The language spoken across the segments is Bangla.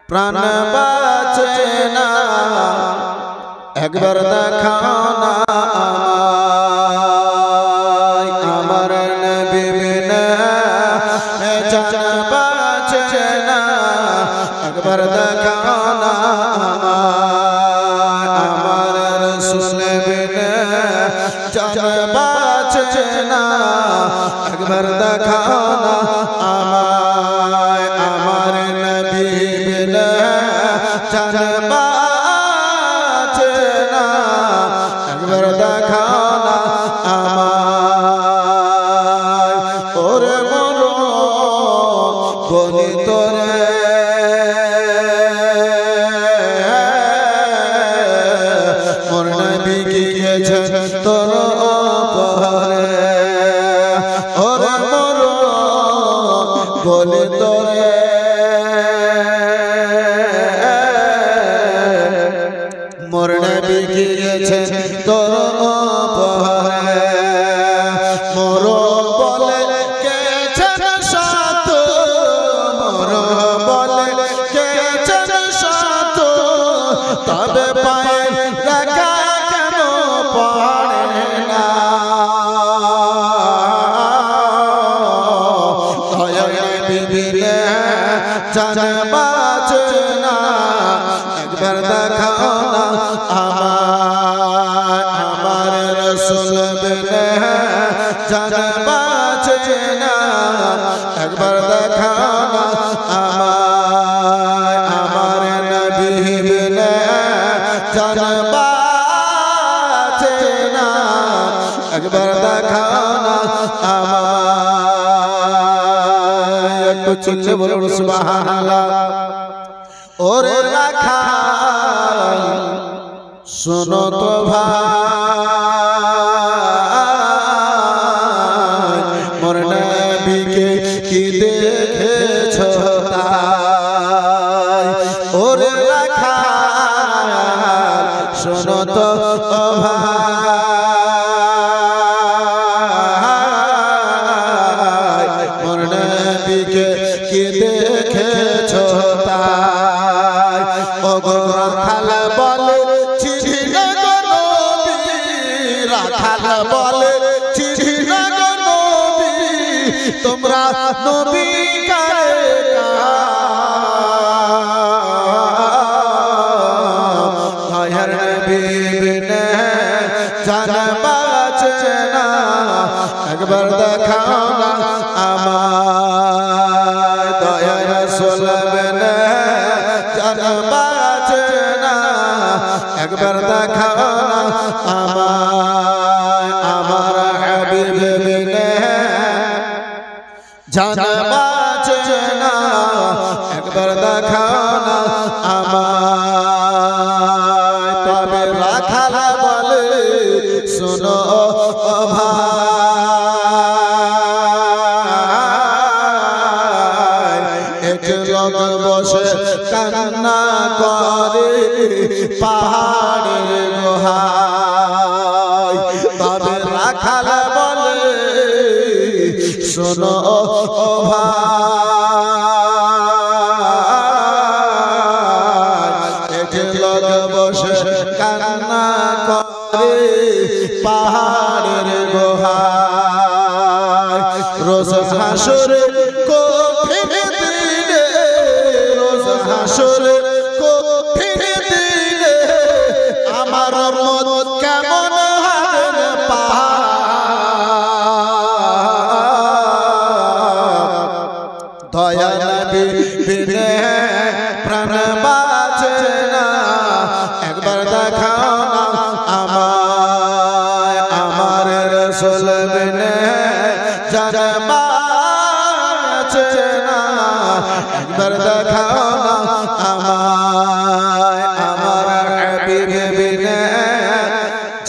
প্রাণ বাঁচে না একবার দেখাও না আমার নবী বিনা জান বাঁচে না একবার দেখাও না আমার রাসূল বিনা জান বাঁচে না একবার দেখাও না আমার নবী বিনা জান বাঁচে না একবার দেখাও না ওরে মরো বলি তোরে মোর নবী কি গেছে তোর উপরে ওরে মরো বলি তোরে মোর নবী কি গেছে তোর উপরে মোরো বলে গেছেন সাত মোরো বলে গেছেন সাত তবে পায়ে রাখা কেন পড়ে না দয়া নবী বিনে জান বাঁচে না একবার দেখাও না আমার রাসূল বিনে জান বাঁচে না একবার দেখাও না আমার নবী বিনে জান বাঁচে না একবার দেখাও না একটু চিল্লে বলুন সুবহানাল্লাহ ওরে রাখাল শোনো তো ভাই মোর নবীকে কি দেখেছ তাই ওরে রাখাল শোনো তো ভাই মোর নবীকে কি দেখেছ তাই ওগো রাখাল বলে চিঠি না গো নবী রাখাল বলে চিঠি না গো নবী তোমরা নবী কারে দয়ার নবী বিনে জান বাঁচে না একবার দেখাও না আমার দয়া রাসূল বিনে জান বাঁচে না একবার দেখাও না আমার হাবিব বিনে জান বাঁচে না একবার দেখাও না তবে রাখাল বলে শোনো ভাই এক লোক বসে কান্না করে পাহাড়ের গুহায় তবে রাখাল বলে শোনো ভাই এক লোক বসে কান্না করে পাহাড়ের গুহায় রোজ হাসরে কঠিন দিনে রোজ হাসরে কঠিন দিনে আমার মত কেমন হবে দয়া নবী বিনে প্রাণ বাঁচে না একবার দেখাও না আমার রাসূল বিনে জান বাঁচে না একবার দেখাও না আমার হাবিব বিনে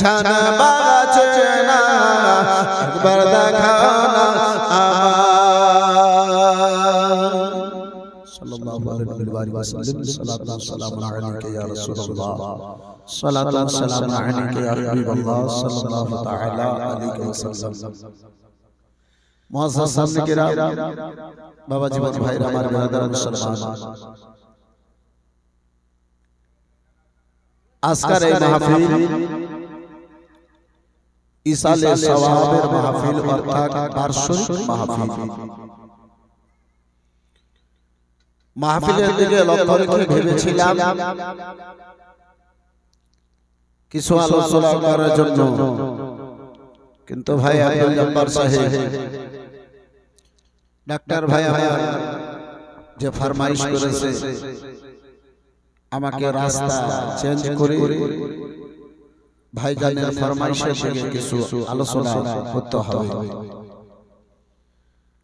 জান বাঁচে না একবার দেখাও না সাল্লাল্লাহু আলাইহি ওয়াসাল্লাম সালাতু ওয়াসসালামু আলাইকা ইয়া রাসূলুল্লাহ সালাতু ওয়াসসালামু আলাইকা ইয়া হাবিবাল্লাহ সাল্লাল্লাহু তাআলা আলাইহি ওয়াসাল্লাম মুআজ্জাজ সামনে কিরাম, বাবা জীবন ভাইরা, আমার বিরাদার মুসলমান, আজকের এই মাহফিল ইসালে সওয়াবের মাহফিল অর্থাৎ বার্ষিক মাহফিল। মাহফিলের দিকে লক্ষ্য রেখে ভেবেছিলাম কিছু আলোচনা করার জন্য, কিন্তু ভাই আব্দুল জব্বার সাহেব, ডাক্তার ভাই আমার যে ফরমাইশ করেছে আমাকে রাস্তা চেঞ্জ করে ভাইজানের ফরমাইশের থেকে কিছু আলোচনা করতে হবে।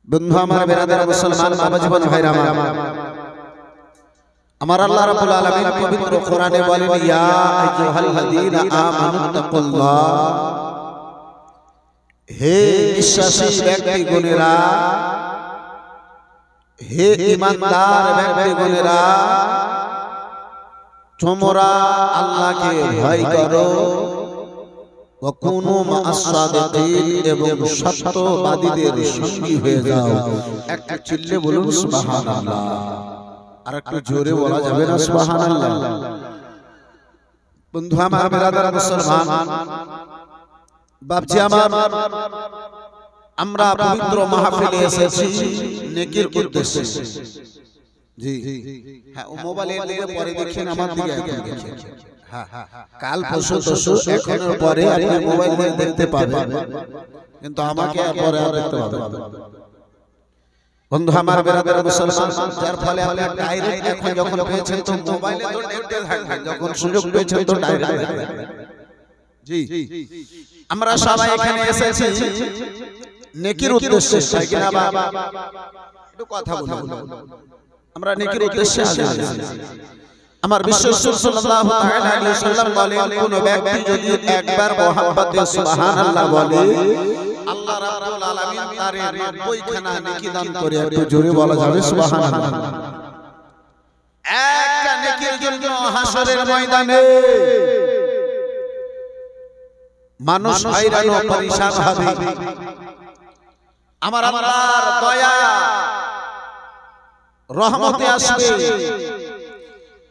বন্ধু আমার, বিরাদার মুসলমান, বাবা জীবন ভাইরা আমার, আল্লাহ রাব্বুল আলামিন পবিত্র কোরআনে বলেন, ইয়া আইয়ুহাল্লাযীনা আমানুত্তাকুল্লাহ, হে বিশ্বাসী ব্যক্তিগণেরা, হে ঈমানদার ব্যক্তিগণেরা, তোমরা আল্লাহকে ভয় করো, ওয়া কুনু মা'আস সাদিকিন, এবং সত্যবাদীদের সঙ্গী হয়ে যাও। একটা চিল্লে বলুন সুবহানাল্লাহ। আর একটু জোরে বলা যাবে না সুবহানাল্লাহ? বন্ধু আমার, বিরাদার মুসলমান, বাপজি আমার, আমরা পবিত্র মাহফিলে এসেছি নেকির উদ্দেশ্যে। জি হ্যাঁ, ও মোবাইলের দিকে পরে দেখেন, আমার দিকে এখন দেখেন। হ্যাঁ, কাল পরশু এখনের পরে আপনি মোবাইল দিয়ে দেখতে পাবেন, কিন্তু আমাকে পরে আর দেখতে পাবেন। বন্ধু আমার, বিরাদার মুসলমান, যার ফলে আপনি ডাইরেক্ট এখন যখন পেয়েছেন তো মোবাইলে তো দেখতে থাকবেন, যখন সুযোগ পেয়েছেন তো ডাইরেক্ট দেখবেন। জি, আমরা সবাই এখানে এসেছি নেকির উদ্দেশ্যে, তাই কি না বাবা? একটু কথা বলুন। আমরা নেকির উদ্দেশ্যে এসেছি। আমার বিশ্ব রাসূল সাল্লাল্লাহু তাআলা আলাইহি ওয়াসাল্লাম বলেন, কোন ব্যক্তি যদি একবার মুহাব্বতে সুবহানাল্লাহ বলে, আল্লাহ রাব্বুল আলামিন তার 90 খানা নেকি দান করে। একটু জোরে বলা যাবে সুবহানাল্লাহ? একটা নেকির জন্য হাসরের ময়দানে মানুষ হয়রান ও পরেশান হবে। আমার আল্লাহর দয়া রহমতে আসবে,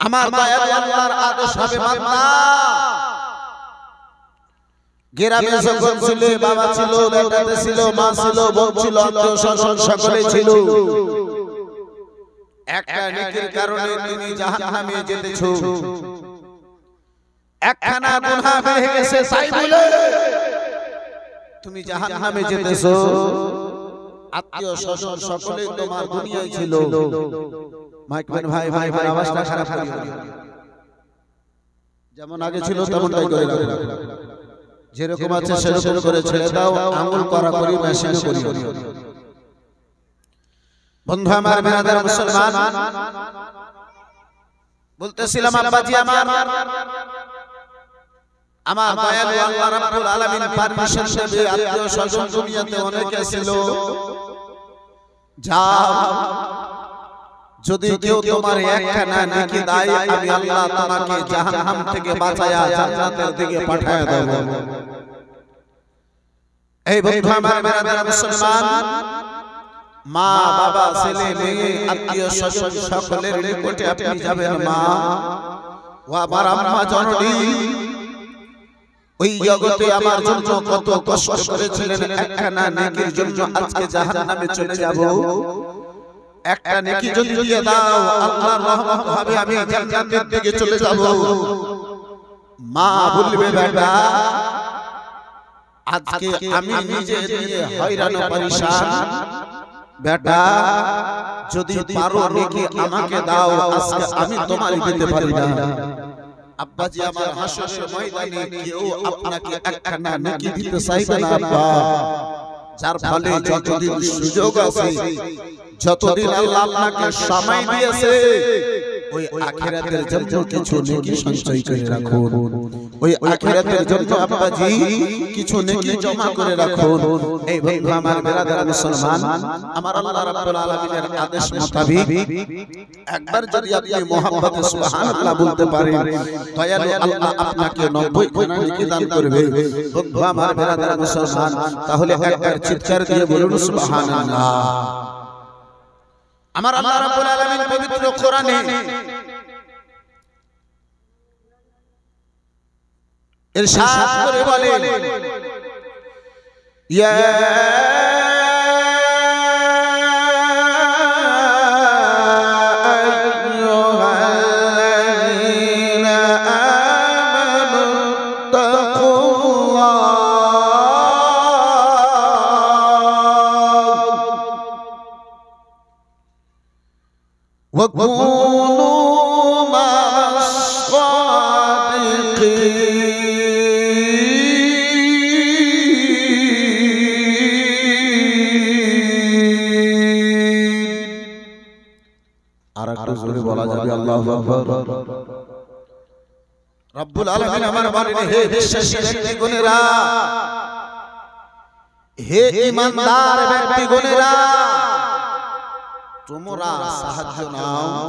আমার দয়ালু আল্লাহর আদেশ হবে, বান্দা গ্রামে যখন ছিল, বাবা ছিল, বেটাতে ছিল, মা ছিল, বোন ছিল, আত্মীয় স্বজন সকলে ছিল, একটা নেকির কারণে তুমি জাহান্নামে যেতেছো, একখানা গুনাহ বেড়ে গেছে তাই বলে তুমি জাহান্নামে যেতেছো। আত্মীয় স্বজন সকলে তোমার দুনিয়ায় ছিল। মাইকম্যান ভাই, ভাই ভাই আওয়াজটা খারাপ করিও না, যেমন আগে ছিল তেমনটাই করে রাখো, যেরকম আছে সেরকম করে ছেড়ে দাও, আঙুল করা করি মেশিনে করিও। বন্ধু আমার, বিরাদার মুসলমান, বলতেছিলাম আব্বাজি আমার, আমার দয়ালু আল্লাহ রাব্বুল আলামিন পারমিশন দেবে, আত্মীয় স্বজন দুনিয়াতে অনেকে ছিল, যাও, যদি কেউ তোমার একখানা নেকি দেয়, আমি আল্লাহ তোমাকে জাহান্নাম থেকে বাঁচায়া জান্নাতের দিকে পাঠায়া দেব। এই বন্ধু আমার, বিরাদার মুসলমান, মা বাবা ছেলে মেয়ে আত্মীয় স্বজন সকলের নিকটে আপনি যাবেন। মা ও আমার আম্মা জননী, ওই জগতে আমার জন্য কত কষ্ট করেছিলেন, একখানা নেকির জন্য আজকে জাহান্নামে চলে যাব। একটা নেকি যদি দিয়ে দাও, আল্লাহর রহমত হবে, আমি জান্নাতের দিকে চলে যাব। মা বলবে, বেটা আজকে আমি নিজে দিয়ে হয়রান পরেশান, বেটা যদি পারো নেকি আমাকে দাও, আজকে আমি তোমার দিতে পারি না। আব্বাজি আমার, হাসরের ময়দানে কেউ আপনাকে একখানা নেকি দিতে চাইবে না আব্বা, যার ফলে যতদিন সুযোগ আছে, যতদিন আল্লাহ আপনাকে সময় দিয়েছে, ওই আখিরাতের জন্য কিছু নেকি সঞ্চয় করে রাখুন, ওই আখিরাতের জন্য আব্বাজি কিছু নেকি জমা করে রাখুন। এই বন্ধু আমার বেরাদার মুসলমান, আমার আল্লাহ রাব্বুল আলামিনের আদেশ মোতাবেক একবার যদি আপনি মুহাব্বতে সুবহানাল্লাহ বলতে পারেন, দয়ালু আল্লাহ আপনাকে 90 খানা নেকি দান করবে। বন্ধু আমার বেরাদার মুসলমান, তাহলে একবার চিৎকার দিয়ে বলুন সুবহানাল্লাহ। আমার আল্লাহ রাব্বুল আলামিন পবিত্র কোরআনে ইরশাদ করে বলেন, ইয়া আইয়ুহাল্লাযীনা আমানু তাকুল্লাহ ওয়া কুনু মা'আস সাদিকিন। আর একটু জোরে বলা যাবে আল্লাহু আকবার। রব্বুল আলামিন আমার বলেন, হে বিশ্বাসী ব্যক্তিগণেরা, হে ঈমানদার ব্যক্তিগণেরা, তোমরা সাহায্য নাও।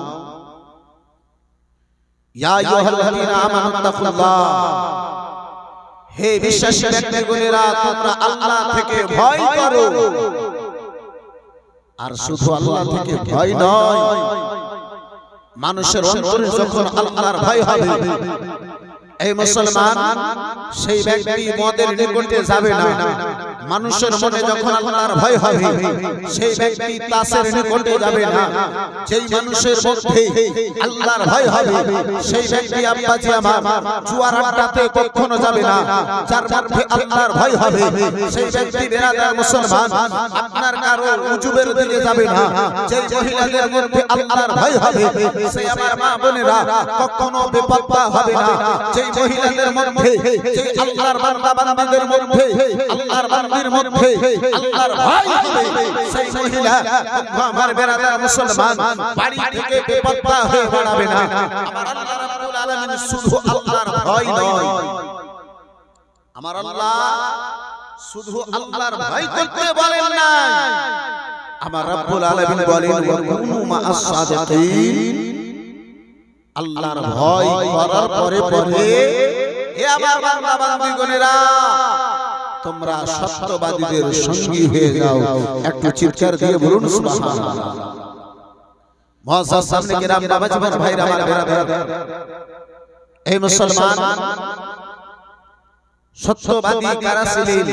ইয়া আইয়ুহাল্লাযীনা আমানু তাকুল্লাহ, হে বিশ্বাসী ব্যক্তিগণেরা, তোমরা আল্লাহ থেকে ভয় করো। আর শুধু আল্লাহ থেকে ভয় নয়, মানুষের অন্তরে যখন আল্লাহর ভয় হবে, এই মুসলমান সেই ব্যক্তি মদের নিকটে যাবে না। মানুষের মনে যখন আল্লাহর ভয় হবে, সেই ব্যক্তি তাসের নিকটে যাবে না। যেই মানুষের মধ্যে আল্লাহর ভয় হবে, সেই ব্যক্তি আব্বাজি আমার জুয়ার আড্ডাতে কখনো যাবে না। যার মধ্যে আল্লাহর ভয় হবে, সেই ব্যক্তি বেরাদার মুসলমান আপনার কারো উজুবের দিকে যাবে না। যেই মহিলাদের মধ্যে আল্লাহর ভয় হবে, সেই আমার মা বোনেরা কখনো বেপরোয়া হবে না। যেই মহিলাদের মধ্যে, যেই আল্লাহর বান্দা বান্দীদের মধ্যে, আল্লাহর বান্দির মধ্যে আল্লাহর ভয় হবে, সেই মহিলা আমার বেরাদার মুসলমান বাড়ি থেকে বেপরোয়া হয়ে দাঁড়াবে না। আমার আল্লাহ রাব্বুল আলামিন শুধু আল্লাহর ভয় নয়, আমার আল্লাহ শুধু আল্লাহর ভয় করতে বলেন না, আমার রাব্বুল আলামিন বলেন ওয়া কুনু মা'আস সাদিকিন। আল্লাহর ভয় করার পরে পরে হে আমার বান্দা বান্দীগণেরা, তোমরা সত্যবাদীদের সঙ্গী হয়ে যাও। একটু চিৎকার দিয়ে বলুন সুবহানাল্লাহ। মুআজ্জাজ সামনে কিরাম বাবা জীবন ভাইরা আমার বেরাদার, এই মুসলমান সত্যবাদী কারা ছিলেন?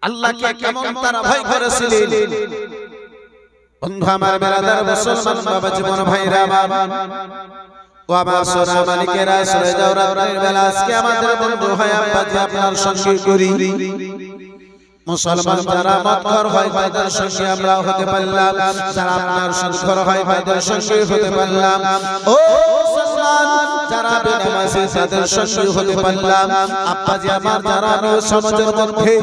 আল্লাহকে কেমন তারা ভয় করেছিলেন? বন্ধু আমার বেরাদার মুসলমান বাবা জীবন ভাইরা আমার, ও আমার সোনা মালিকেরা, সরে যাও রাতের বেলা। আজকে আমাদের বন্ধু হয় আব্বাজি আপনার সঙ্গে করি। মুসলমান যারা মদখর হয় তাদের সঙ্গে আমরা হতে পারলাম, যারা আপনার সুদখর হয় তাদের সঙ্গে হতে পারলাম। ও মুসলমান যারা বেনামাজি তাদের সঙ্গে হতে পারলাম। আব্বাজি আমার যারা সমাজের মধ্যে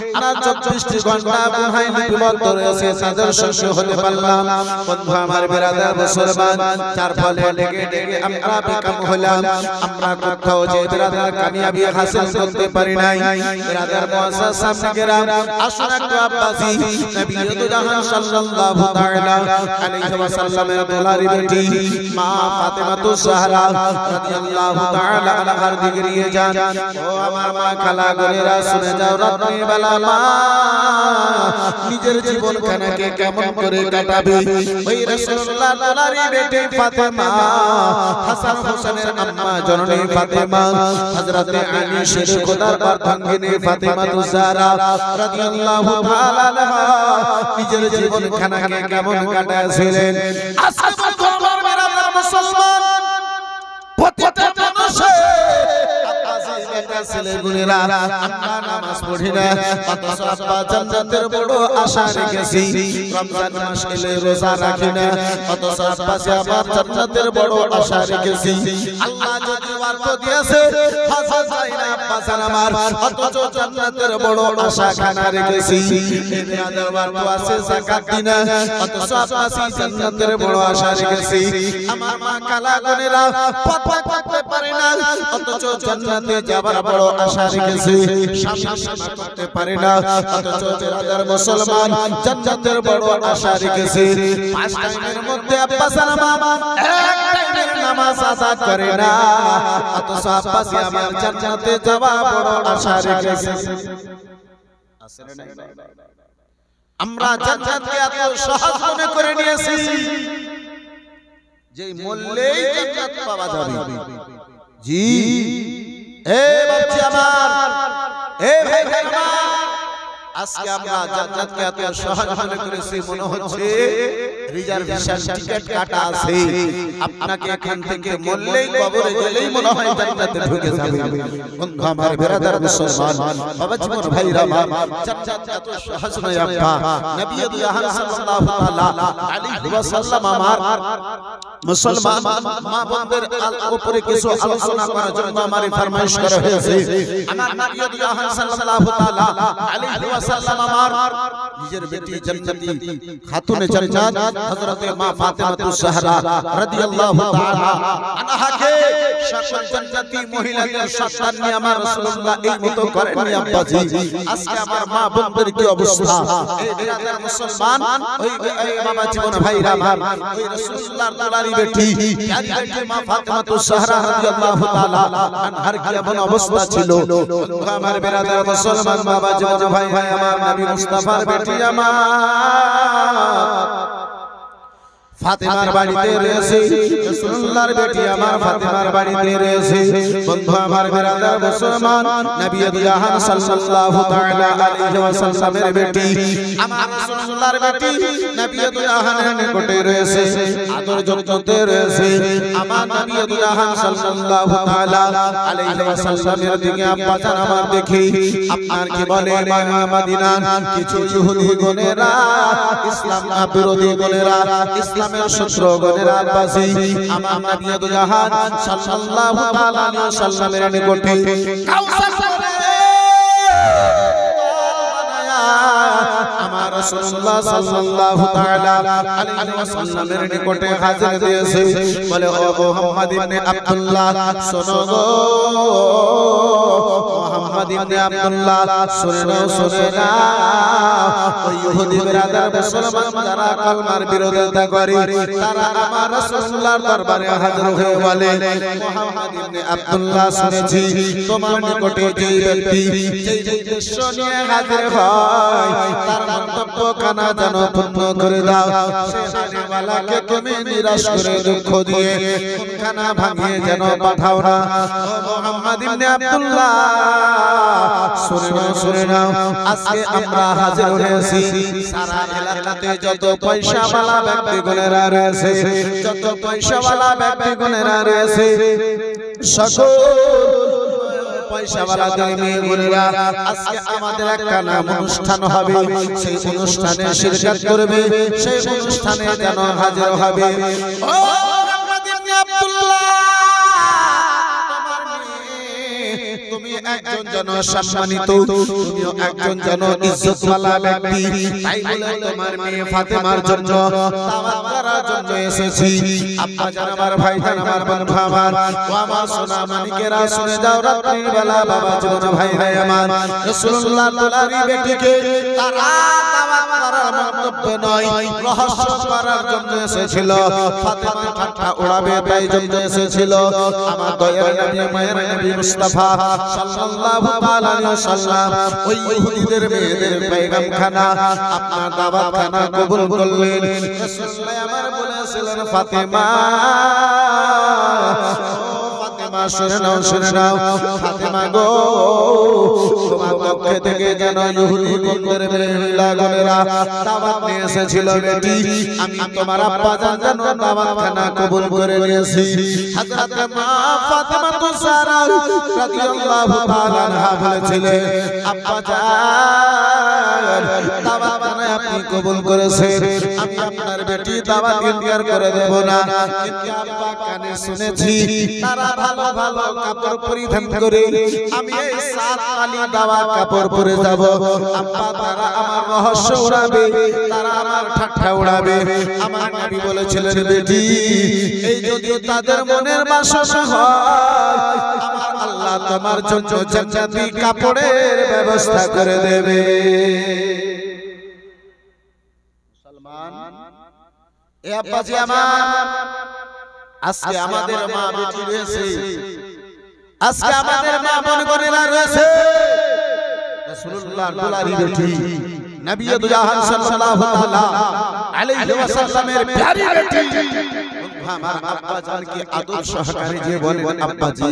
আপনার 24টি ঘন্টা গুনাহে লিপিবদ্ধ রয়েছে তাদের সঙ্গে হতে পারলাম। বন্ধু আমার বেরাদার মুসলমান, যার ফলে ডেকে ডেকে আমরা বেকাম হলাম, আমরা কোথাও যে বেরাদার কামিয়াবি হাসিল করতে পারি নাই। বেরাদার মুআজ্জাজ সামনে গেলাম, আসুন একটু আব্বাজি নবী জাহান সাল্লাল্লাহু তাআলা আলাইহি ওয়াসাল্লামের দোলারি বেটি মা ফাতেমাতুজ জাহরা রাদিয়াল্লাহু তাআলা আনহার দিকে নিয়ে যান। ও আমার মা খালা গনেরা, শুনে যাও রাতের বেলা মা নিজের জীবন খানাকে কেমন করে কাটাবে। ওই রাসূলুল্লাহ দোলারি বেটি ফাতেমা, হাসান হোসেনের আম্মা জননী ফাতেমা, হযরতে আলী শের খোদার অর্ধাঙ্গিনী ফাতেমাতুজ জাহরা রাদিয়াল্লাহু তাআলা আনহা নিজের জীবন খানাকে কেমন কাটাছিলেন। আজকে তোমার বেরাদার মুসলমান প্রত্যেকটা মানুষের আব্বাজি বেটা ছেলেগুলোরা আমরা নামাজ পড়ি না, অথচ আব্বা জান্নাতের বড় আশা রেখেছি। রমজান মাস এলে রোজা রাখি না, অথচ আব্বা আমার জান্নাতের বড় আশা রেখেছি। আল্লাহ যদি অর্থ দিয়েছে হজ যাই না আব্বা আমার, অথচ জান্নাতের বড় আশা খানা রেখেছি। এদের অর্থ আছে যাকাত দিই না, অথচ আব্বা জান্নাতের বড় আশা রেখেছি। আমার মা কালা গুনেরা পথ করতে পারে না, অথচ জান্নাতে যাবার বড় আশা রেখেছি। স্বামী করতে পারে না, অথচ যারা মুসলমান জান্নাতের বড় আশা রেখেছি। পাঁচ টাইমের মধ্যে আব্বা আমার এক টাইমের নামাজ আদা করে না, অথচ আব্বা আমার জান্নাতে যাওয়া বড় আশা রেখেছি। আমরা জান্নাতকে এত সহজ মনে করে নিয়েছি যে মরলেই জান্নাত পাওয়া যাবে। জি এ বাচ্চা আমার, এ ভাই আমার, আজকে আমরা জান্নাতকে এত সহজ মনে করেছি, মনে হচ্ছে রিজার্ভেশন টিকিট কাটা আছে, আপনাকে এখান থেকে মরলেই কবরে গেলেই মনে হয় জান্নাতে ঢুকে যাবে। বন্ধু আমার, বেরাদার মুসলমান বাবা জীবন ভাইরা আমার, জান্নাত এত সহজ নয় আব্বা। নবী আল্লাহ সাল্লাল্লাহু আলাইহি ওয়াসাল্লাম আমার মুসলমান মা বোনদের উপরে কিছু আলোচনা করার জন্য আমারে ফরমাইশ করা হয়েছে। আমার নবী আল্লাহ সাল্লাল্লাহু আলাইহি ওয়াসাল্লাম আমার নিজের বেটি জান্নাতি খাতুনে জান্নাত হযরতে মা ফাতেমাতুজ জাহরা রাদিয়াল্লাহু তাআলা আনহাকে সকল জান্নাতি মহিলাদের সন্তান নিয়ে আমার রাসূলুল্লাহ এই মতো করেননি আব্বাজি। আজকে আমার মা বোনদের কি অবস্থা, এই বেরাদার মুসলমান, ওই বাবা জীবন ভাইরা আমার, ওই রাসূলুল্লাহর দুলারি বেটি প্যারি বেটি মা ফাতেমাতুজ জাহরা রাদিয়াল্লাহু তাআলা আনহার কি এমন অবস্থা ছিল। আমার বেরাদার মুসলমান বাবা জীবন ভাই আমার, নবী মুস্তাফার বেটি আমার ফাতেমার বাড়িতে রয়েছে, রাসূলুল্লাহর বেটি আমার ফাতেমার বাড়িতে রয়েছে। বন্ধু আমার, বেরাদার মুসলমান, নবী আল্লাহ সাল্লাল্লাহু তাআলা আলাইহি ওয়াসাল্লামের বেটি আমার রাসূলুল্লাহর বেটি নবী আল্লাহর নিকটে রয়েছে, আদর যত্নতে রয়েছে। আমার নবী আল্লাহ সাল্লাল্লাহু তাআলা আলাইহি ওয়াসাল্লামের দিকে আব্বা জান আমার দেখি আপনার কি বলে মদিনা কিছু ইহুদি গণেরা, ইসলাম বিরোধী গণেরা, ইসলাম শত্রুগণের আব্বাসী আমার নবী আল্লাহ সাল্লাল্লাহু তাআলা আলাইহি ওয়াসাল্লামের নিকটে কাউসার আমার রাসূলুল্লাহ সাল্লাল্লাহু তাআলা আলাইহি ওয়াসাল্লামের নিকটে হাজির দিয়েছে। বলে ও মুহাম্মদ ইবনে আব্দুল্লাহ, শোনো গো মুহাম্মদ ইবনে আব্দুল্লাহ, শুনে নাও ওই ইহুদি বিরাদার মুসলমান যারা কালমার বিরোধিতা করে, তারা আমার রাসূলুল্লাহর দরবারে হাজির হয়ে বলে মুহাম্মদ ইবনে আব্দুল্লাহ, শুনেছি তোমার নিকটে যে ব্যক্তি যেই উদ্দেশ্য নিয়ে হাজির হয় তার মন্তব্য খানা যেন পূর্ণ করে দাও। সে হাজিওয়ালাকে তুমি নিরাশ করে দুঃখ দিয়ে খানা ভাঙিয়ে যেন পাঠাও না। ও মুহাম্মদ ইবনে আব্দুল্লাহ, শুনে নাও আজকে আমরা হাজির হয়েছি, সারা এলাকাতে যত পয়সাওয়ালা ব্যক্তিগণেরা রয়েছে, যত পয়সাওয়ালা ব্যক্তিগণেরা রয়েছে, সকল পয়সাওয়ালা মেয়েগুলোরা আজকে আমাদের একটা নাম অনুষ্ঠান হবে, সেই অনুষ্ঠানে শিরকত করবে, সেই অনুষ্ঠানে যেন হাজির হবে। ও মুহাম্মদ ইবনে আব্দুল্লাহ, তুমি একজন জন সম্মানিত, তুমি একজন জন ইজ্জতওয়ালা ব্যক্তি, তাই বলে তোমার মেয়ে ফাতেমার জন্য দাওয়াত করার জন্য এসেছি। আব্বা জান আমার, ভাই জান আমার, বন্ধু আমার, ও আমার সোনা মানিকেরা, শুনে যাও রাত্রির বেলা বাবা জীবন ভাই ভাই আমার, রাসূলুল্লাহর দুলারি বেটিকে তারা দাওয়াত করার মন্তব্য নয়, রহস্য করার জন্য এসেছিল। ফাতেমা ঠাট্টা উড়াবে তাই জন্য এসেছিল। আমার দয়ার নবী, মায়ের নবী মুস্তাফা সাল্লাল্লাহু তাআলা আলাইহি ওয়াসাল্লাম ওই ইহুদিদের মেয়েদের পেগাম খানা, আপনার দাওয়াত খানা কবুল করলেন। রাসূলুল্লাহ আমার বলেছিলেন ফাতেমা, ফাতেমা শুনে নাও, শুনে নাও ফাতেমা গো, তোমার পক্ষে থেকে যেন ইহুদি গোত্রের মহিলাগণেরা দাওয়াত নিয়ে এসেছিল বেটি আমি তোমার আব্বা জান যেন দাওয়াতখানা কবুল করে নিয়েছি হযরত মা ফাতেমা তুসারা রাদিয়াল্লাহু তাআলা আনহা বলেছিলেন আব্বা জান দাওয়াতখানা আপনি কবুল করেছেন আমি আপনার বেটি দাওয়াত ইনকার করে দেব না কিন্তু আব্বা কানে শুনেছি তারা ভালো ভালো কাপড় পরিধান করে আমি এই সাত কালি দাওয়া কাপড় পরে যাব আব্বা তারা আমার রহস্য উড়াবে তারা আমার ঠাট্টা উড়াবে আমার নবী বলেছিলেন বেটি এই যদি তাদের মনের বাসনা হয় আমার আল্লাহ তোমার জন্য জান্নাতি কাপড়ের ব্যবস্থা করে দেবে মুসলমান এ আব্বাজি আমার আজকে আমাদের মা বেটি রয়েছে আজকে আমাদের মা বোনেরা রয়েছে রাসূলুল্লাহর দুলারি বেটি নবী দুজাহান সাল্লাল্লাহু তাআলা আলাইহি ওয়াসাল্লামের প্যারি বেটি আমার আব্বা জান কি আদর সহকারে যে বলেন আব্বাজি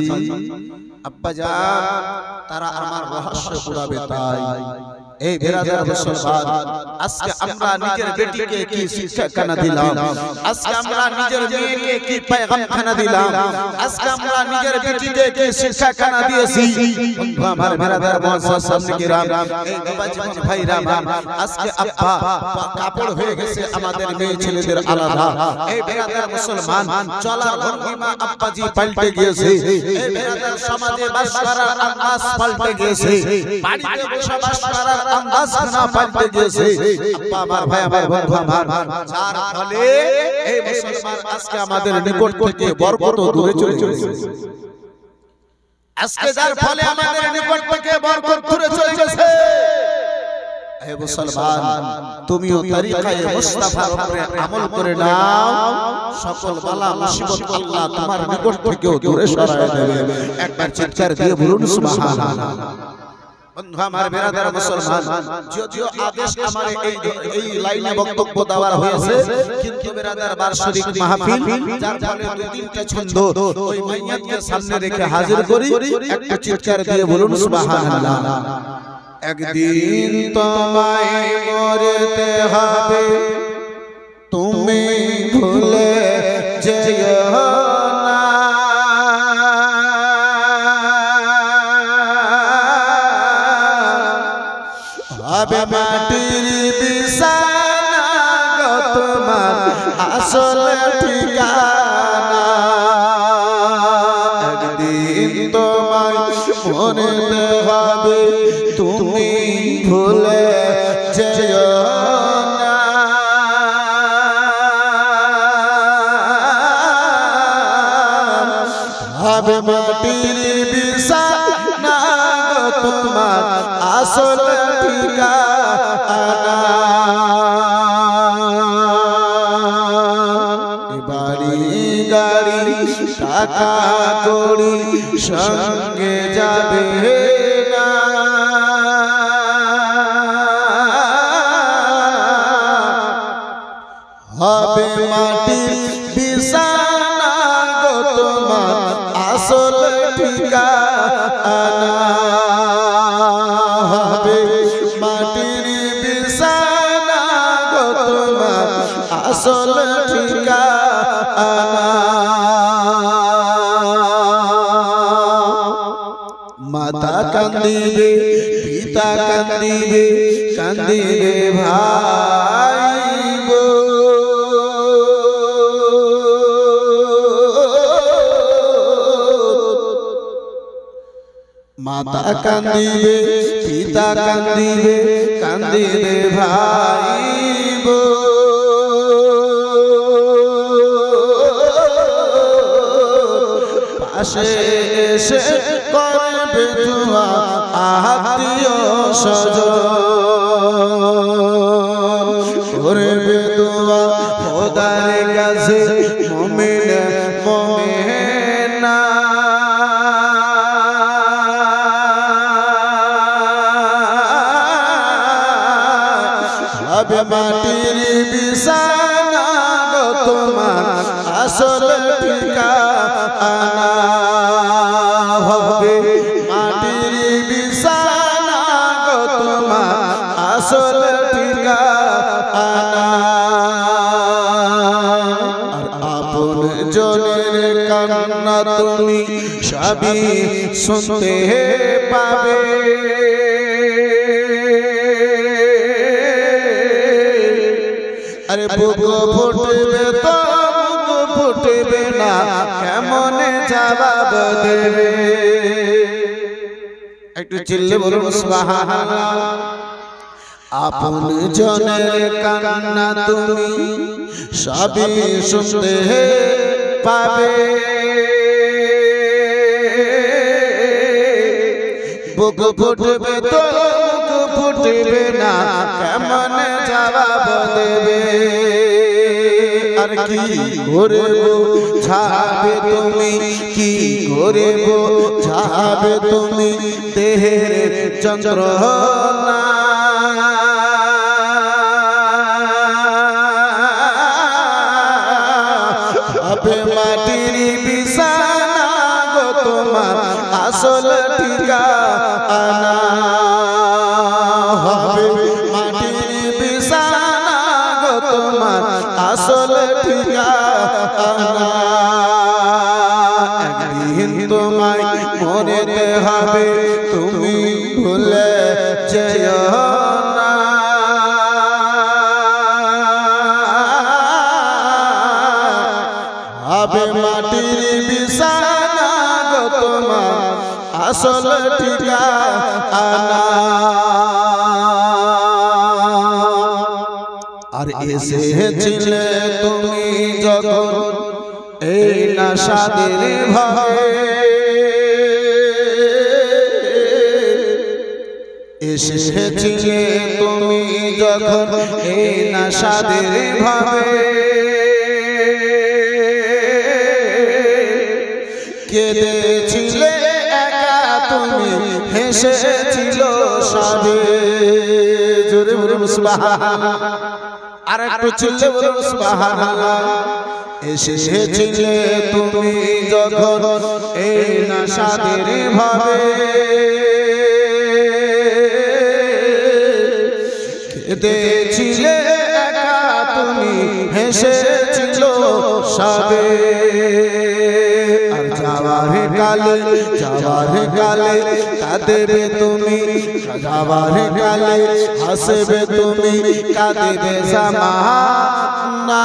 আব্বাজান তারা আমার রহস্য পুরাবে তাই এই বিরাদার মুসলমান আজকে আমরা নিজের বেটিকে কি শিক্ষাখানা দিলাম আজকে আমরা নিজের মেয়েকে কি পয়গামখানা দিলাম আজকে আমরা নিজের বেটিকে কি শিক্ষাখানা দিয়েছি বন্ধু আমার বিরাদার মুআজ্জাজ সামনে কিরাম এই বাবাজি ভাইরা আমার আজকে আব্বা কাপড় হয়ে গেছে আমাদের মেয়ে ছেলেদের আলাদা এই বিরাদার মুসলমান চলার ভঙ্গিমা আব্বাজি পাল্টে গিয়েছে এই বিরাদার সমাজে বাস করার আন্দাজ পাল্টে গিয়েছে বাড়িতে বসবাস করার আন্দাজ না পাল্টে গিয়েছে আব্বা আমার ভাই আমার বন্ধু আমার যার ফলে এই মুসলমান আজকে আমাদের নিকট থেকে বরকত দূরে চলে গেছে আজকে যার ফলে আমাদের নিকট থেকে বরকত দূরে চলে গেছে হে মুসলমান তুমিও তরিকায়ে মুস্তাফার উপরে আমল করে নাও সকল বালা মুসিবত আল্লাহ তোমার নিকট থেকেও দূরে সরায় দেবে একবার চিৎকার দিয়ে বলুন সুবহানাল্লাহ বন্ধু আমার বিরাদার মুসলমান যদিও আদেশ আমার এই লাইনে বক্তব্য দেওয়া হয়েছে কিন্তু বিরাদার বার্ষিক মাহফিল যার ফলে দুই তিনটা ছন্দ ওই মাইয়াতকে সামনে রেখে হাজির করি একটা চিৎকার দিয়ে বলুন সুবহানাল্লাহ একদিন তোমায় মরতে হবে তুমি ভুলে যেও না হবে মাটির বিছানা গো তোমার আসল ঠিকানা একদিন তোমায় মরতে হবে তুমি ভুলে যেও না হবে মাটির বিছানা গো তোমার আসল ঠিকানা বাড়ি গাড়ি টাকা কড়ি সঙ্গে যাবে না হবে মাটির বিছানা গো তোমার আসল ঠিকানা হবে মাটির বিছানা গো তোমার আসল ঠিকানা মাতা কান্দিবে পিতা কান্দিবে কান্দিবে ভাই মাতা কান্দিবে পিতা কান্দিবে কান্দিবে ভাই পাশে এসে করবে দোয়া আত্মীয় স্বজন করবে দোয়া খোদার কাছে মুমিন মুমিনা হবে মাটির বিছানা গো তোমার আসল ঠিকানা হবে মাটির বিছানা জনের কান্না তুমি সবই শুনতে পাবে। আরে বুক ফুটবে তো বুক ফুটবে না, কেমনে জবাব দেবে? একটু চিল্লে বলুন সুবহানাল্লাহ। আপন জনের কান্না তুমি সবই শুনতে পাবে। বুক ফুটবে তো বুক ফুটবে না, কেমনে জবাব দেবে? আর কি করে বোঝাবে তুমি, কি করে বোঝাবে তুমি দেহের যন্ত্রণা? হবে মাটির বিছানা গো তোমার আসল ঠিকানা। হবে মাটির বিছানা গো তোমার আসল ঠিকানা। একদিন তোমায় মরতে হবে, তুমি ভুলে যেও না। হবে মাটির বিছানা গো তোমার আসল ঠিকানা। আর এসেছিলে তুমি যখন এই নাশাদের ভয়ে, এসেছিলে তুমি যখন এই নাশাদের ভয়ে, কেঁদেছিলে একা তুমি হেসেছিল সবে। জোরে বলুন সুবহানাল্লাহ। আর একটু চিল্লে বলুন সুবহানাল্লাহ। এসেছিলে তুমি যখন এই নাশাদের ভাবে, কেঁদেছিলে একা তুমি হেসেছিল সবে। আর যাওয়ার কালে কাঁদবে তুমি, যাওয়ার কালে হাসবে তুমি, কাঁদবে জামানা।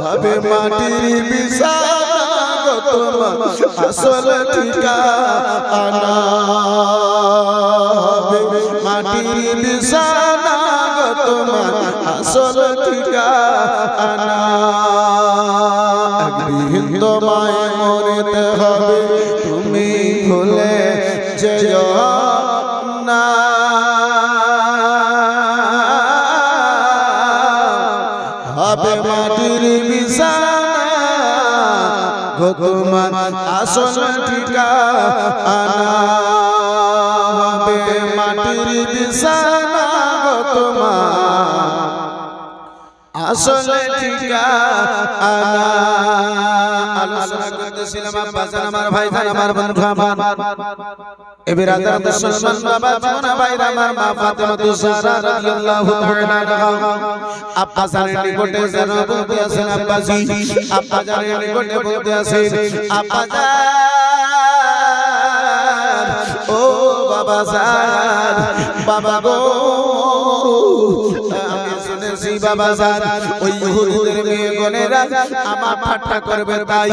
হবে মাটির বিছানা গো তোমার আসল ঠিকানা। হবে মাটির বিছানা গো তোমার আসল ঠিকানা। একদিন তোমায় মরতে হবে, তুমি ভুলে যেও না। হবে মাটির বিছানা গো তোমার আসল ঠিকানা। হবে মাটির বিছানা গো তোমার আসল ঠিকানা। আলোচনা করতেছিলাম আব্বাজান আমার ভাইজান আমার বন্ধু আমার এবার আদালত মুসলমান বাবা জীবন ভাইরা আমার মা ফাতেমা জাহরা রাদিয়াল্লাহু তাআলা আনহা আব্বাজানের নিকটে যেন বলতে আছেন, আব্বাজি আব্বাজানের নিকটে বলতে আছেন, আব্বাজান ও বাবাজান, বাবা গো আমি শুনেছি বাবাজান ওই ইহুদিদের মেয়েগণেরা আমার ঠাট্টা করবে, তাই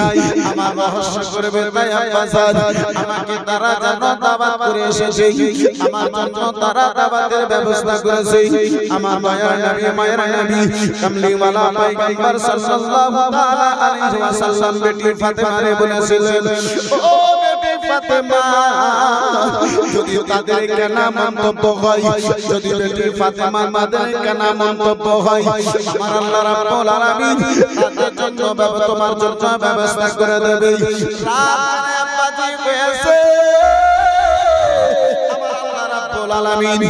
আমার রহস্য করবে, তাই আব্বাজান আমাকে তারা যেন দাওয়াত করে এসেছে, আমার জন্য তারা দাওয়াতের ব্যবস্থা করেছে। আমার মায়ের নবী কামলিওয়ালা পয়গম্বর সাল্লাল্লাহু তাআলা আলাইহি ওয়াসাল্লাম বেটি ফাতেমারে বলেছিলেন, ও বেটি ফাতেমা, যদি তাদের কেনা মন্তব্য হয়, যদি বেটি ফাতেমা তাদের কেনা মন্তব্য হয়, আমার আল্লাহ রাব্বুল আলামিন তাদের জন্য তোমার জন্য ব্যবস্থা করে দেবে। রাতে আব্বাজি হয়েছে আমার আল্লাহ রাব্বুল আলামিন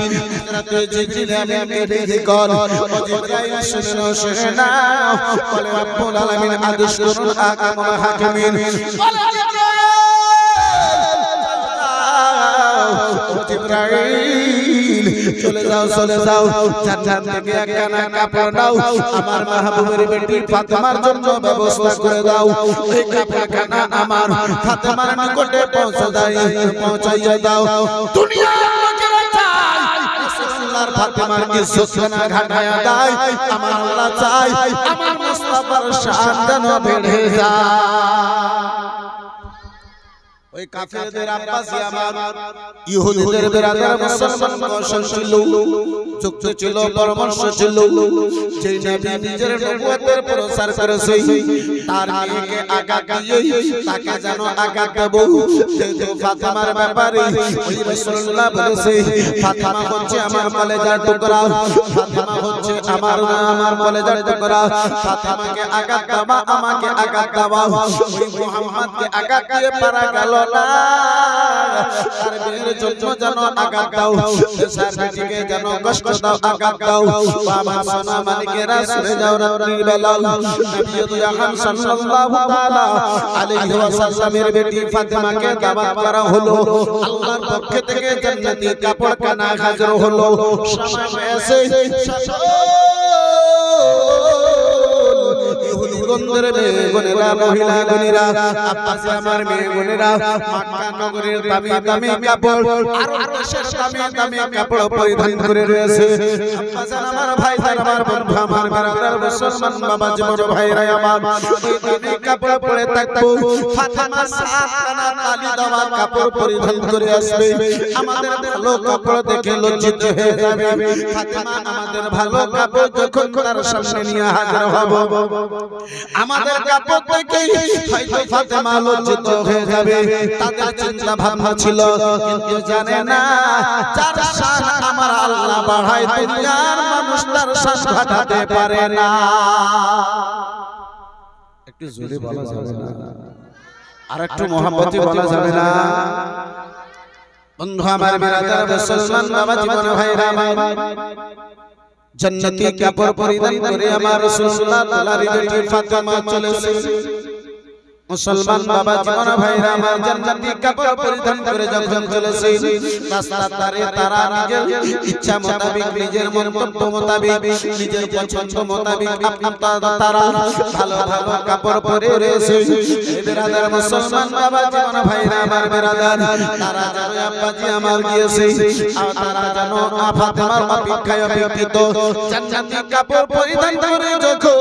হযরত জিবরিল আমিনকে ডেকে কল, ও জিবরাইল শুনো শুনে নাও, বলে রাব্বুল আলামিন আদেশ করুন আকামুল হাকিমিন, বলে জিবরাইল চলে যাও জান্নাত থেকে একখানা কাপড় নাও আমার মাহবুবের বেটি ফাতেমার জন্য ব্যবস্থা করে দাও ওই কাপড়খানা আমার ফাতেমার নিকটে পৌঁছাইয়া দাও দুনিয়ার লোকেরা চায় রাসূলুল্লাহর ফাতেমার ইজ্জত না ঘাটায়া দেয় আমার আল্লাহ চায় আমার মুস্তাফার শান যেন বেড়ে যায় ওই কাফেরদের আব্বাসি আমার ইহুদিদের বিরাদার মুসলমান কৌশল ছিল যুক্ত ছিল পরামর্শ ছিল যে নবী নিজের নবুয়তের প্রচার করেছে তার মেয়েকে আঘাত দিয়ে তাকে যেন আঘাত দেব যেহেতু ফাতেমার ব্যাপারে ওই রাসূলুল্লাহ বলেছে ফাতেমা হচ্ছে আমার কলেজার টুকরা ফাতেমা হচ্ছে আমার কলেজার টুকরা ফাতেমাকে আঘাত দেওয়া আমাকে আঘাত দেওয়া ওই মুহাম্মদকে আঘাত দিয়ে পারা গেল তার মেয়ের জন্য যেন আঘাত দাও তার বেটিকে যেন কষ্ট দাও আঘাত দাও বাবা সোনা মানিকেরা সরে যাও রাত্রির বেলা নবী জাহান সাল্লাল্লাহু তাআলা আলাইহি ওয়াসাল্লামের বেটি ফাতেমাকে দাওয়াত করা হলো আল্লাহর পক্ষ থেকে জান্নাতি কাপড় কানা হাজির হলো সময় এসে ইহুদিগণের মেয়েগণেরা মহিলাগণেরা আব্বাসে আমার মেয়েগণেরা মক্কা নগরীর দামি দামি কাপড় আর দেশের দামি দামি কাপড় পরিধান করে রয়েছে আব্বাসে আমার ভাই আমার বন্ধু আমার বিরাদার মুসলমান বাবা জীবন ভাইরা আমার এই দামি কাপড় পরে থাকবো ফাতেমা সাতখানা তালি দেওয়া কাপড় পরিধান করে আসবে আমাদের ভালো কাপড় দেখে লজ্জিত হয়ে যাবে ফাতেমা আমাদের ভালো কাপড় যখন তার সামনে নিয়ে হাজির হব আমাদের কাপড় থেকে হয়তো ফাতেমা লজ্জিত হয়ে যাবে তাদের চিন্তা ভাবনা ছিল কিন্তু জানে না যার শান আমার আল্লাহ বাড়ায় দুনিয়ার মানুষ তার শান ঘটাতে পারে না একটু জোরে বলা যাবে না আর একটু মোহাম্মতি বলা যাবে না বন্ধু আমার বিরাদার মুসলমান বাবা জীবন ভাইরা আমার জান্নাতি কাপড় পরিধান করে আমার রাসূলুল্লাহ তাআলার বেটি ফাতেমা চলেছে মুসলমান বাবা জীবন ভাইরা আমার জান্নাতি কাপড় পরিধান করে যখন চলেছে রাস্তার ধারে তারা নিজের ইচ্ছা মোতাবেক নিজের মন্তব্য মোতাবেক নিজের পছন্দ মোতাবেক তারা ভালো ভালো কাপড় পরে রয়েছে বিরাদার মুসলমান বাবা জীবন ভাইরা আমার বিরাদার তারা জানো আব্বাজি আমার গিয়েছে আর তারা জানো ফাতেমার অপেক্ষায় অপেক্ষিত জান্নাতি কাপড় পরিধান করে যখন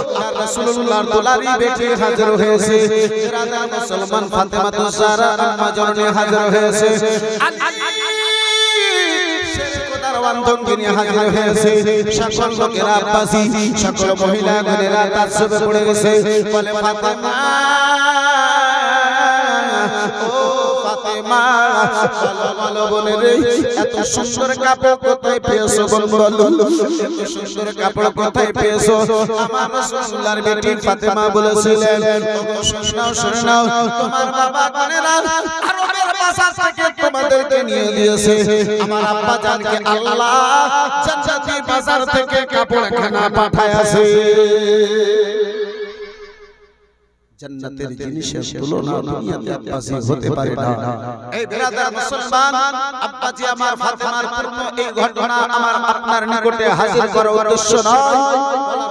আপনার রাসূলুল্লাহর দুলারি বেটি হাজির হয়েছে বিরাদার মুসলমান ফাতেমা তো সারা আম্মা জননী হাজির হয়েছে হাজির হয়েছে সকল লোকেরা আব্বাসী সকল মহিলাগণেরা তাজ্জুবে পড়ে গেছে বলে ফাতেমা ও ফাতেমা বলো বলে রে এত সুন্দর কাপড় কোথায় পেয়েছো বলো এত সুন্দর কাপড় কোথায় পেয়েছো আমার রাসূলুল্লাহর বেটি ফাতেমা বলেছিলেন শুনে নাও তোমার বাবা গণেরা আরবের বাজার থেকে তোমাদেরকে নিয়ে দিয়েছে আমার আব্বা জানকে আল্লাহ জান্নাতি বাজার থেকে কাপড় খানা পাঠায়াছে জান্নাতের জিনিসের তুলনা দুনিয়াতে আব্বাজি হতে পারে না এই বিরাদার মুসলমান আব্বাজি আমার ফাতেমার পূর্ণ এই ঘটনা আমার আপনার নিকটে হাজির করার উদ্দেশ্য নয়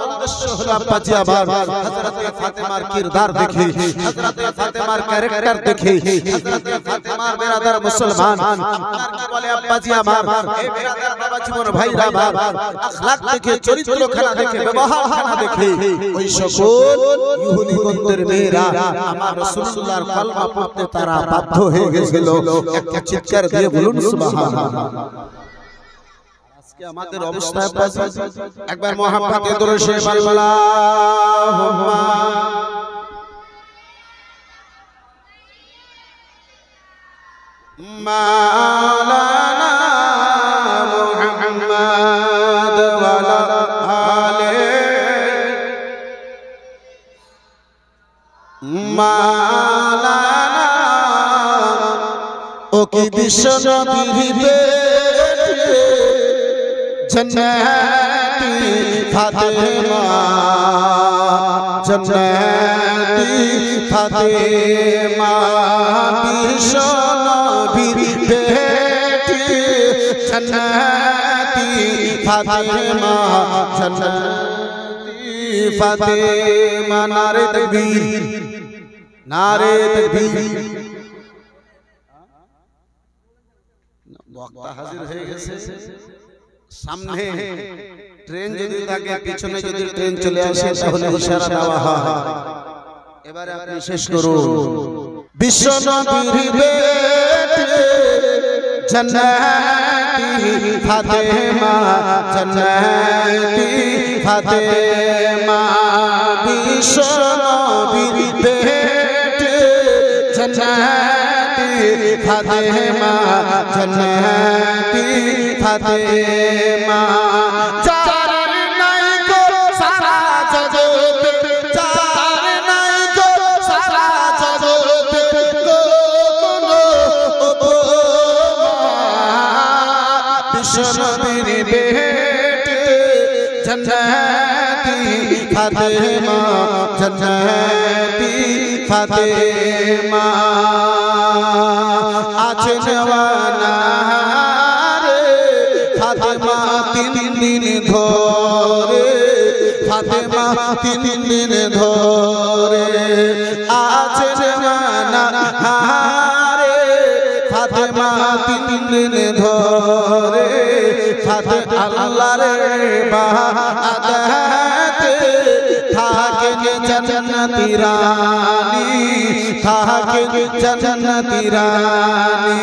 উদ্দেশ্য হলো আব্বাজি আবার হযরতে ফাতেমার কিরদার দেখি হযরতে ফাতেমার ক্যারেক্টার দেখি হযরতে ফাতেমার বিরাদার মুসলমান আপনার কি বলে আব্বাজি আমার এই বিরাদার বাবা জীবন ভাইরা আমার আখলাক দেখে চরিত্র খানা দেখে ব্যবহার খানা দেখে ওই সকল ইহুদিগণদের মেয়েরা আমার রাসূলুল্লাহর কলমা পড়তে তারা বাধ্য হয়ে গিয়েছিল একটা চিৎকার দিয়ে বলুন সুবহানাল্লাহ আজকে আমাদের অবস্থা একবার মুহাব্বতে দরুদ শরীফ আল্লাহুম্মা মাওলানা মুহাম্মদ ওয়ালা মাওলানা ও কি বিশ্ব নবীর জান্নাতি ফাতেমা জান্নাতি ফাতেমা বিশ্ব নবীর বেটি জান্নাতি ফাতেমা জান্নাতি ফাতেমা নারে তাকবীর নারে তাকবীর বক্তা হাজির হয়ে গেছে সামনে ট্রেন যদি থাকে পিছনে যদি ট্রেন চলে আসে তাহলে ইশারা দেওয়া হয় এবারে আপনি শেষ করুন বিশ্ব নবীর বেটে জান্নাতি ফাতেমা জান্নাতি ফাতেমা বিশ্ব নবীর বেটে জান্নাতি ফাতেমা জান্নাতি ফাতেমা চার নাই গো সারা জগতে চার নাই গো সারা জগতে কোনো বিশ্ব নবীর বেটে জান্নাতি ফাতেমা জান্নাতি ফাতেমা আছে জওয়ানা রে ফাতেমা তিন দিন ধরে ফাতেমা তিন দিন ধরে আছে জওয়ানা রে ফাতেমা তিন দিন ধরে ফাতে আল্লাহর বাহাদাতে থাকেন জান্নাতি রানী থাকেন জান্নাতি রানী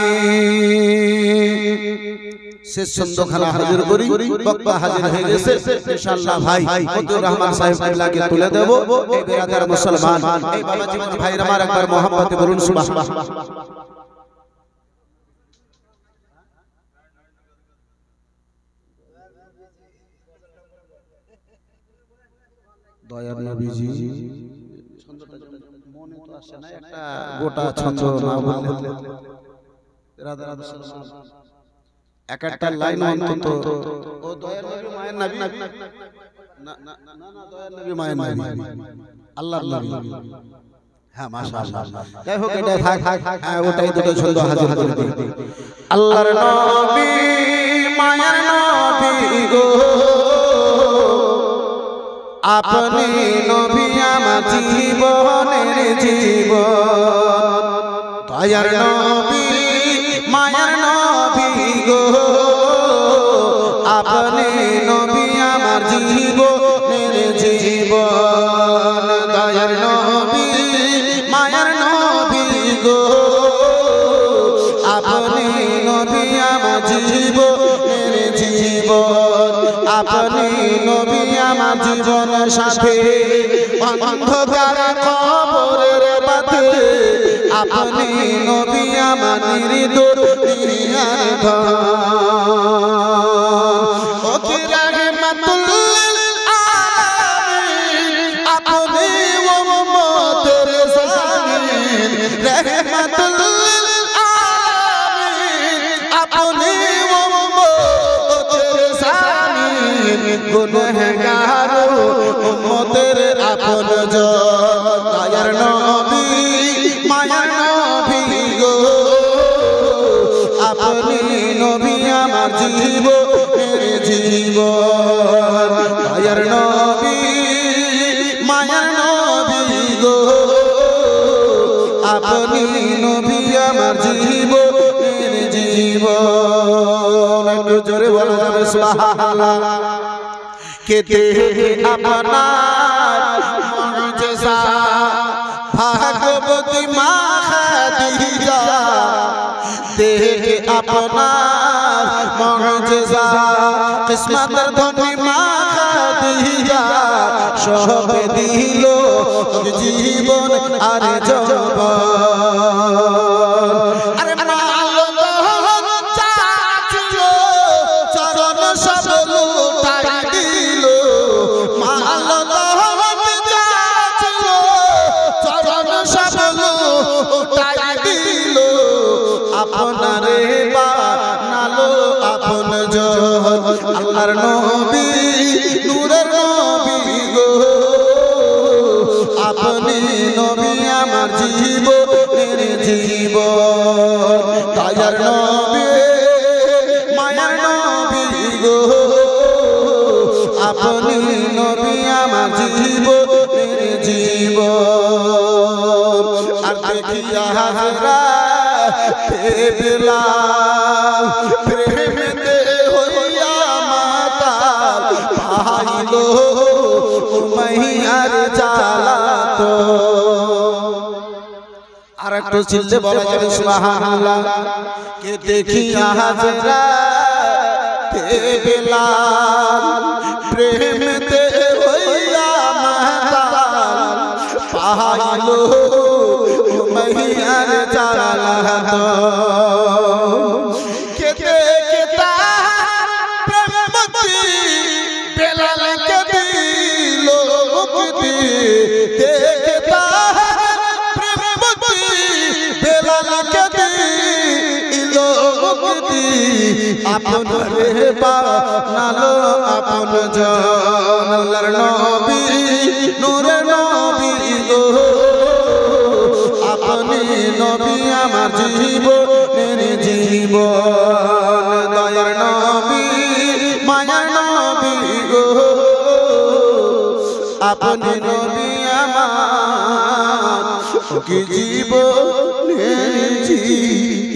শেষ ছন্দখানা হাজির করি বক্তা হাজির হয়ে গেছে ইনশাআল্লাহ ভাই মতিউর রহমান সাহেব আল্লাহকে তুলে দেব এই বিরাদার মুসলমান এই বাবা জীবন ভাইরা আমার একবার মোহাম্মতে বলুন সুবহানাল্লাহ দয়ার নবীজি ছন্দটা মনে তো আসে না একটা গোটা ছন্দ না বললে রাধা রাধা মুসলমান এক একটা লাইন অন্তত ও দয়ার নবী মায়ের নবী না না না দয়ার নবী মায়ের নবী আল্লাহর নবী হ্যাঁ মাশাআল্লাহ যাই হোক এটা থাক হ্যাঁ ওটাই দুটো ছন্দ হাজির করে দিই আল্লাহর নবী মায়ের নবী গো আপনি নবী আমার জীবনের জীবন দয়ার নবী মায়ার নবী গো আপনি নবী আমার জীবনের জীবন দয়ার নবী মায়ার নবী গো আপনি নবী আমার জীবনের জীবন আপনি নবী আমার জীবন সাথে অন্ধকার কবরের পথে আপনি নবী আমার দুনিয়ার ধন ও কি রহমাতুল আলামিন আপনি উম্মতের জামিন রহমাতুল আলামিন আপনি উম্মতের জামিন গুনাহগার উম্মতের আপনজন দয়ার নবী মায়ার নবী গো আপনি নবী আমার জীবনের জীবন দয়ার নবী মায়ার নবী গো আপনি নবী আমার জীবনের জীবন একটু জোরে বলা যাবে সুবহানাল্লাহ কে দেখে আপনার মুজিজা ভাগবতী মা খাদিজা দেখে আপনার মুজিজা কিসমতের ধনী মা খাদিজা সব দিল জীবন আর যৌবন আরে মাল দহন চাচ্ছিল চরণ সব লুটাই দিল মাল দহন চাচ্ছিল চরণ সব লুটাই দিল আপনারে বানালো আপন জন আল্লাহর নবী নূরের নবী গো আপনি নবী আমার জীবনের জীবন দয়ার নবী মায়ার গো আপনি নবী আমার জীবনের জীবন আর দেখিয়া হাজরা পেলাম প্রেমেতে হইয়া মাতাল পাইলো মাইয়ার জালাতো আর একটু চিল্লে বলা যাবে সুবহানাল্লাহ কে দেখিয়া হাজরা পেলাম প্রেমেতে হইয়া মাতাল পাইলো মাইয়ার জালাতো কে দেখতা প্রেমমতি বেলাল কে দিল মুক্তি দেখতা প্রেমমতি বেলাল কে দিল মুক্তি আপন রে বানালো আপন জন আল্লাহর নবী নূরের নবী গো আপনি নবী আমার জীবনের জীবন দয়ার নবী মায়ার নবী গো আপনি নবী আমার কি জীবনের জীবন